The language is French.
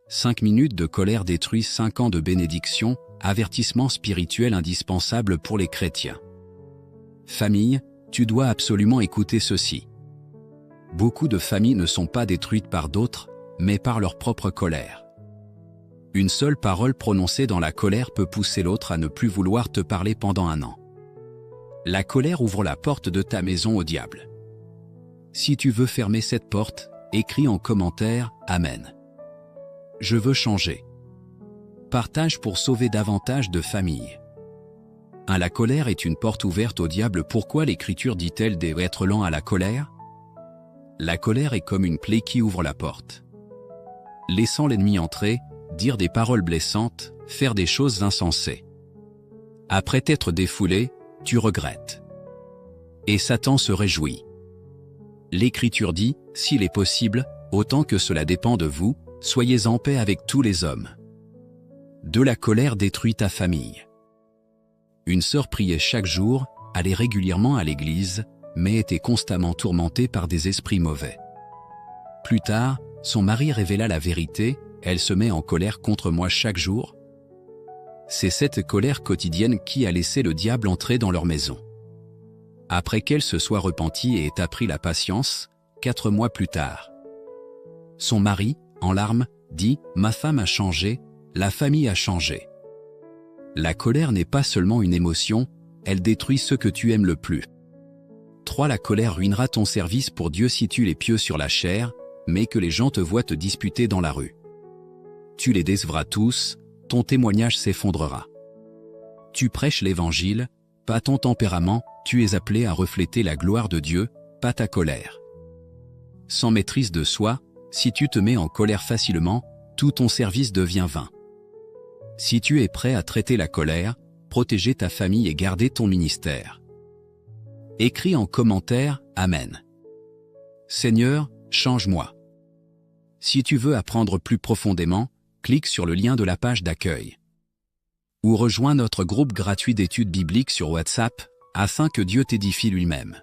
5 minutes de colère détruisent 5 ans de bénédiction, avertissement spirituel indispensable pour les chrétiens. Famille, tu dois absolument écouter ceci. Beaucoup de familles ne sont pas détruites par d'autres, mais par leur propre colère. Une seule parole prononcée dans la colère peut pousser l'autre à ne plus vouloir te parler pendant 1 an. La colère ouvre la porte de ta maison au diable. Si tu veux fermer cette porte, écris en commentaire « Amen ». Je veux changer. Partage pour sauver davantage de familles. La colère est une porte ouverte au diable. Pourquoi l'Écriture dit-elle d'être lent à la colère? La colère est comme une plaie qui ouvre la porte. Laissant l'ennemi entrer, dire des paroles blessantes, faire des choses insensées. Après t'être défoulé, tu regrettes. Et Satan se réjouit. L'Écriture dit, s'il est possible, autant que cela dépend de vous, soyez en paix avec tous les hommes. De la colère détruit ta famille. Une sœur priait chaque jour, allait régulièrement à l'église, mais était constamment tourmentée par des esprits mauvais. Plus tard, son mari révéla la vérité, elle se met en colère contre moi chaque jour. C'est cette colère quotidienne qui a laissé le diable entrer dans leur maison. Après qu'elle se soit repentie et ait appris la patience, 4 mois plus tard. Son mari, en larmes, dit « Ma femme a changé, la famille a changé ». La colère n'est pas seulement une émotion, elle détruit ce que tu aimes le plus. 3. La colère ruinera ton service pour Dieu si tu es pieux sur la chair, mais que les gens te voient te disputer dans la rue. Tu les décevras tous, ton témoignage s'effondrera. Tu prêches l'Évangile, pas ton tempérament, tu es appelé à refléter la gloire de Dieu, pas ta colère. Sans maîtrise de soi, si tu te mets en colère facilement, tout ton service devient vain. Si tu es prêt à traiter la colère, protéger ta famille et garder ton ministère. Écris en commentaire « Amen ». Seigneur, change-moi. Si tu veux apprendre plus profondément, clique sur le lien de la page d'accueil. Ou rejoins notre groupe gratuit d'études bibliques sur WhatsApp, afin que Dieu t'édifie lui-même.